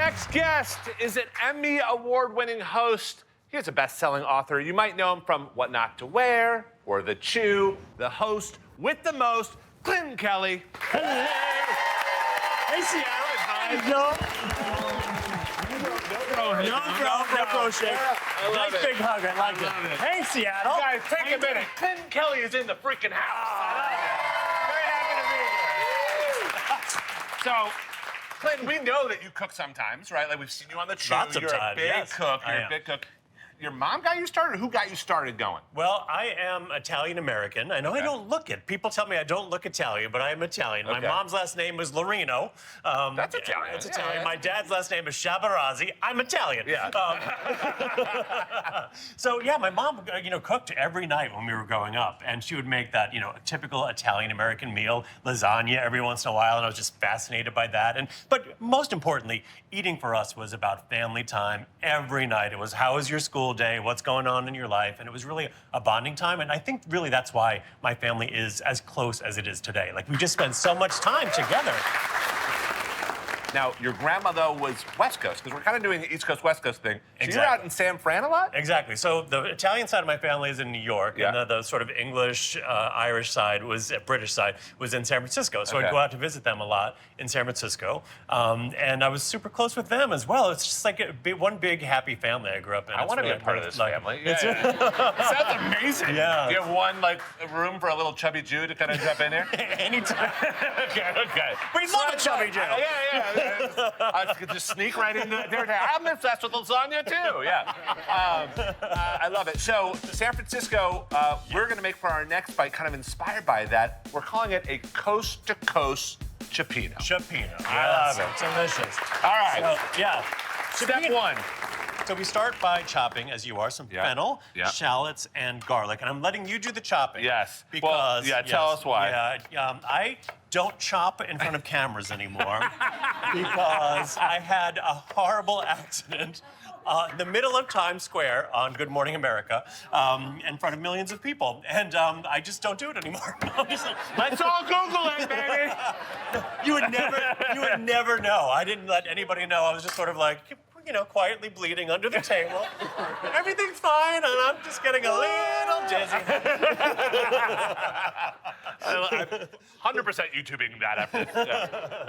next guest is an Emmy Award-winning host. He's a best-selling author. You might know him from What Not to Wear or The Chew. The host with the most, Clinton Kelly. Hello. Hey, Seattle. Hi, Joe. No crochet. Nice big hug. I like it. Hey, Seattle. Guys, take a minute. Clinton Kelly is in the freaking house. Very happy to be here. So, Clinton, we know that you cook sometimes, right? Like we've seen you on The Chew. Lots of You're times, a big yes. cook. You're a big cook. Your mom got you started, or who got you started going? Well, I am Italian-American. I know I don't look it. People tell me I don't look Italian, but I am Italian. My mom's last name was Lorino. That's Italian. It's Italian. My dad's last name is Shabarazzi. I'm Italian. Yeah. So, yeah, my mom, cooked every night when we were growing up. And she would make that, a typical Italian-American meal, lasagna every once in a while. And I was just fascinated by that. But most importantly, eating for us was about family time every night. It was, how was your school day? What's going on in your life? And it was really a bonding time. And I think really that's why my family is as close as it is today. Like, we just spend so much time together. Now, your grandma, though, was West Coast, because we're kind of doing the East Coast, West Coast thing. So Exactly. you're out in San Fran a lot? Exactly. So the Italian side of my family is in New York, Yeah. and the sort of English, Irish side British side was in San Francisco. So I'd go out to visit them a lot in San Francisco, and I was super close with them as well. It's just like one big happy family I grew up in. I want to be a part of this family. Yeah. Sounds amazing. Yeah. Do you have one room for a little chubby Jew to kind of jump in here? Anytime. Okay. We love a chubby Jew. Yeah. I could just sneak right in there. I'm obsessed with lasagna too. Yeah. I love it. So San Francisco, we're going to make for our next bite, kind of inspired by that. We're calling it a Coast-to-Coast Cioppino. Cioppino. I love it. It's delicious. All right. So, yeah. Step one. So we start by chopping, as you are, some fennel, shallots, and garlic. And I'm letting you do the chopping. Yes. Because, tell us why. I don't chop in front of cameras anymore because I had a horrible accident in the middle of Times Square on Good Morning America in front of millions of people. And I just don't do it anymore. I'm just like, Let's all Google it, baby. you would never know. I didn't let anybody know. I was just sort of like, quietly bleeding under the table. Everything's fine, and I'm just getting a little dizzy. 100% YouTubing that after this.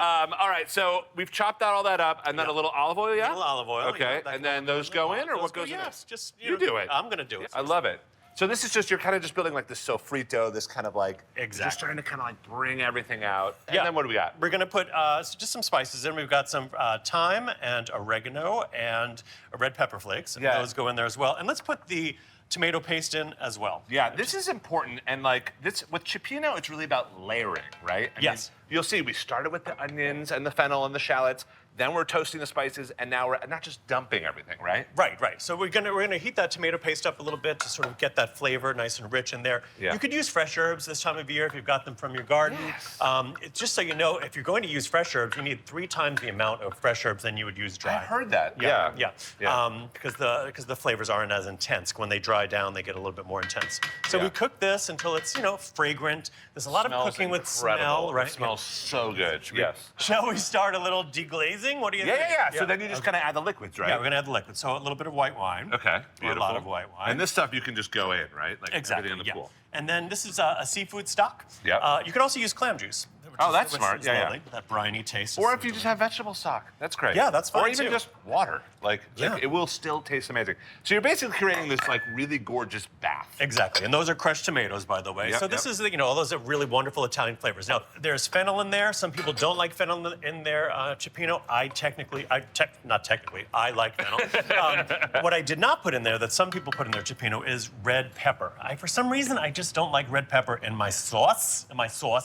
All right, so we've chopped out all that up, and then a little olive oil, A little olive oil. Okay, and then those go in, or what goes in? Yes, just you do it. I'm gonna do it. I love it. So this is you're kind of just building like this sofrito, this kind of like, Exactly. just trying to kind of like bring everything out. And then what do we got? We're gonna put just some spices in. We've got some thyme and oregano and red pepper flakes, and those go in there as well. And let's put the tomato paste in as well. Yeah, this is important, and like this with Cioppino, it's really about layering, right? I mean, you'll see we started with the onions and the fennel and the shallots. Then we're toasting the spices, and now we're not just dumping everything, right? Right. So we're gonna heat that tomato paste up a little bit to sort of get that flavor nice and rich in there. Yeah. You could use fresh herbs this time of year if you've got them from your garden. Yes. Just so you know, if you're going to use fresh herbs, you need 3 times the amount of fresh herbs than you would use dry. I heard that. Yeah. Because the flavors aren't as intense. When they dry down, they get a little bit more intense. So we cook this until it's fragrant. There's a lot of cooking with smell, right? It smells so good. Yes. Shall we start a little deglazing? What do you think? Yeah. So then you just kind of add the liquids, right? Yeah, we're gonna add the liquid. So a little bit of white wine. Okay. Or a lot of white wine. And this stuff you can just go in, right? Like Exactly. everything in the pool. And then this is a seafood stock. Yeah. You can also use clam juice. Oh, that's smart. Lovely, that briny taste. Or if you just have vegetable stock, that's great. Yeah, that's fine Or even too. just water, like it will still taste amazing. So you're basically creating this like really gorgeous bath. Exactly, and those are crushed tomatoes, by the way. So this is all those are really wonderful Italian flavors. Now there's fennel in there. Some people don't like fennel in their cioppino. I like fennel. What I did not put in there that some people put in their cioppino is red pepper. For some reason I just don't like red pepper in my sauce. You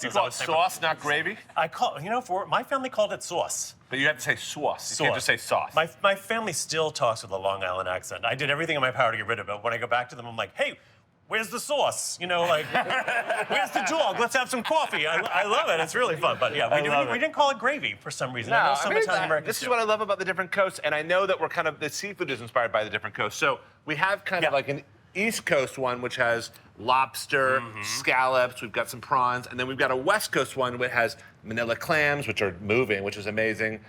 call it sauce, not gravy? I call for my family called it sauce. But you have to say sauce. You can't just say sauce. My family still talks with a Long Island accent. I did everything in my power to get rid of it. When I go back to them, I'm like, hey, where's the sauce? Where's the dog? Let's have some coffee. I love it. It's really fun. But yeah, we didn't call it gravy for some reason. I know some Italian Americans this is what I love about the different coasts, and I know that the seafood is inspired by the different coasts. So we have kind of like an East Coast one, which has lobster, scallops. We've got some prawns, and then we've got a West Coast one which has Manila clams, which are moving, which is amazing.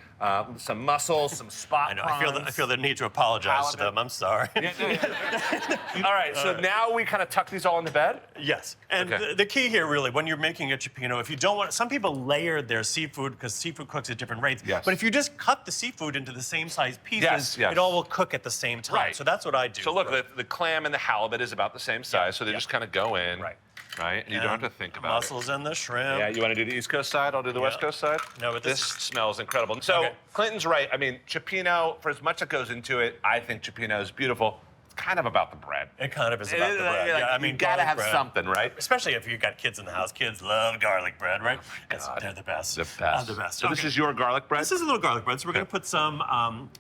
Some mussels, some spot I know. prawns. I feel the need to apologize to them. I'm sorry. All right, so now we kind of tuck these all into bed? Yes, and Okay. the key here, really, when you're making a cioppino, if you don't want, some people layer their seafood because seafood cooks at different rates. Yes. But if you just cut the seafood into the same size pieces, Yes. it all will cook at the same time. Right. So that's what I do. So look, the clam and the halibut is about the same size, so they just kind of go in. Right. Right? And you don't have to think about mussels and the shrimp. Yeah, you want to do the East Coast side? I'll do the West Coast side? No, but this this smells incredible. So Okay. Clinton's right. I mean, cioppino, for as much that goes into it, I think cioppino is beautiful. It's kind of about the bread. It kind of is about the bread. Like, Yeah, I you mean, gotta garlic have bread. something, right? Especially if you've got kids in the house. Kids love garlic bread, right? God. They're the best. The best. The best. So this is your garlic bread? This is a little garlic bread. So we're going to put some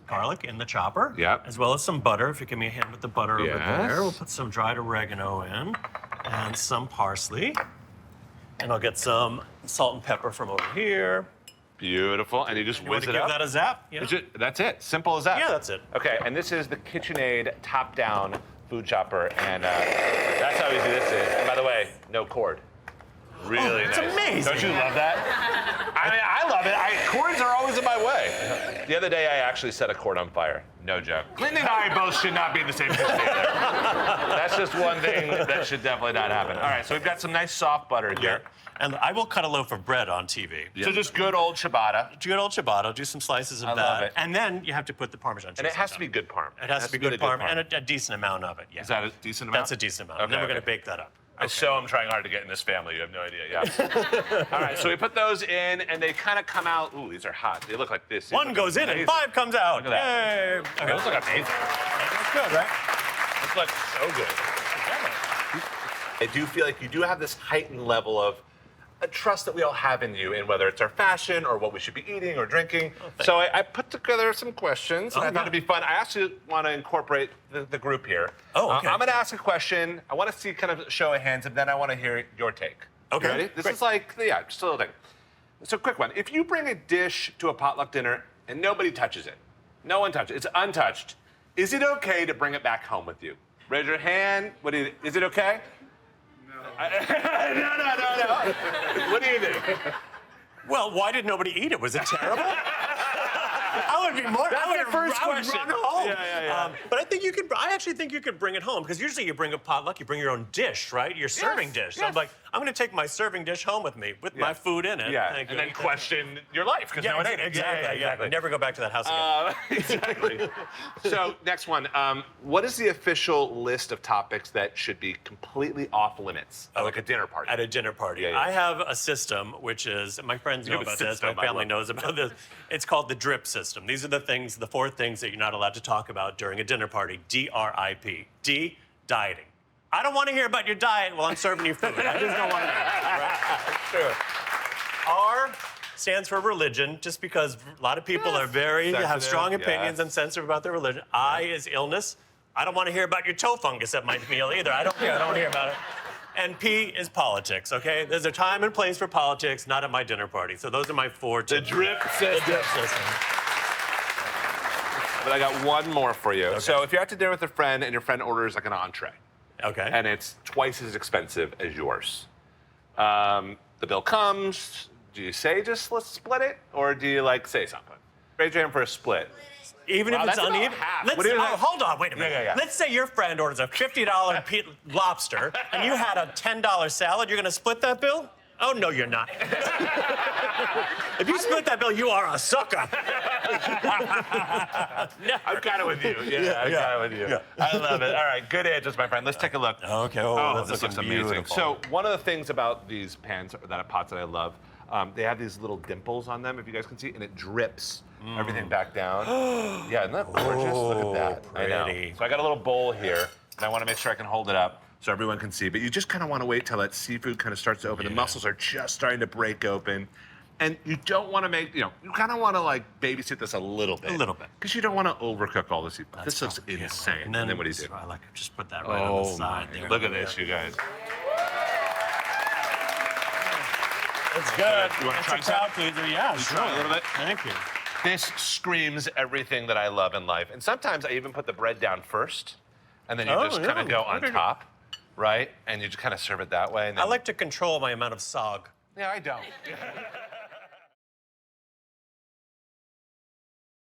garlic in the chopper. Yep. As well as some butter. If you give me a hand with the butter over Yes. there. We'll put some dried oregano in and some parsley. And I'll get some salt and pepper from over here. Beautiful. And you just You want whiz to it give up? that a zap? Yeah. That's it. Simple as that. Yeah, that's it. Okay, and this is the KitchenAid top-down food chopper, and that's how easy this is. And by the way, no cord. Really it's nice. amazing. Don't you love that? I mean, I love it. Cords are always in my way. The other day, I actually set a cord on fire. No joke. Clinton and I both should not be in the same kitchen together. That's just one thing that should definitely not happen. All right, so we've got some nice soft butter here. And I will cut a loaf of bread on TV. So just good old ciabatta. Good old ciabatta. Do some slices of I that. love it. And then you have to put the Parmesan cheese And it has on to be top. good parm. It has to be good parm and a decent amount of it. Yeah. Is that a decent amount? That's a decent amount. Okay, And then we're going okay. to bake that up. I'm trying hard to get in this family. You have no idea. Yeah. All right, so we put those in, and they kind of come out. Ooh, these are hot. They look like this. These One look goes in and amazing. 5 comes out. Look at that. Yay. Okay. Those look amazing. That's good, right? Those look so good. I do feel like you do have this heightened level of a trust that we all have in you, in whether it's our fashion or what we should be eating or drinking. So I put together some questions, and I thought it'd be fun. I actually want to incorporate the group here. Oh, okay. I'm going to ask a question. I want to see kind of a show of hands, and then I want to hear your take. Okay, You ready? This great. is like, yeah, just a little thing. So quick one. If you bring a dish to a potluck dinner and nobody touches it, no one touches it, it's untouched, is it okay to bring it back home with you? Raise your hand. Is it okay? No. What do you think? Well, why did nobody eat it? Was it terrible? I would be more. That's I would the first I would question. Run home. Yeah. But I actually think you could bring it home because usually you bring a potluck, you bring your own dish, right? Your serving dish. So I'm yes. like, I'm going to take my serving dish home with me with my food in it. Yeah, Thank and you. then question your life because Yeah, no one ate it. exactly. Yeah. Never go back to that house again. Exactly. So next one. What is the official list of topics that should be completely off limits, like a dinner party? At a dinner party. Yeah. I have a system, which is, my friends know have a about this, system, my I family love knows about this. It's called the drip system. These are the 4 things that you're not allowed to talk about during a dinner party. DRIP. D, dieting. I don't want to hear about your diet while I'm serving you food. I just don't want to hear it. Right? Sure. R stands for religion, just because a lot of people are have Sensitive, strong opinions yes. and sensitive about their religion. I is illness. I don't want to hear about your toe fungus at my meal either. I don't care. I don't want to hear about it. And P is politics, okay? There's a time and place for politics, not at my dinner party. So those are my 4 The tips. drip The system. drip system. But I got one more for you. So if you're out to dinner with a friend and your friend orders like an entree, Okay. and it's twice as expensive as yours, the bill comes. Do you say just let's split it, or do you like say something? Raise your hand for a split. Even Wow, if it's that's about uneven. half. Let's, What do you think? hold on, wait a minute. Yeah. Let's say your friend orders a $50 lobster and you had a $10 salad. You're going to split that bill? Oh, no, you're not. If you split that bill, you are a sucker. I'm kind of with you. Yeah, I'm kind of with you. Yeah. I love it. All right, good answers, my friend. Let's take a look. Okay, This looks amazing. So one of the things about these pots that I love, they have these little dimples on them, if you guys can see, and it drips everything back down. Yeah, isn't that gorgeous? Look at that. I know. Pretty. So I got a little bowl here, and I want to make sure I can hold it up so everyone can see. But you just kind of want to wait till that seafood kind of starts to open. The mussels are just starting to break open. And you don't want to make, you kind of want to like babysit this a little bit. A little bit. Because you don't want to overcook all the seafood. This looks Yeah. insane. And then what do you do? I like to just put that right on the side there. Look at this, you guys. It's good. You want to try It's a some? crowd pleaser. Yeah, sure. try a little bit? Thank you. This screams everything that I love in life. And sometimes I even put the bread down first, and then you just kind of go on top. right? And you just kind of serve it that way. And then, I like to control my amount of sog. Yeah, I don't.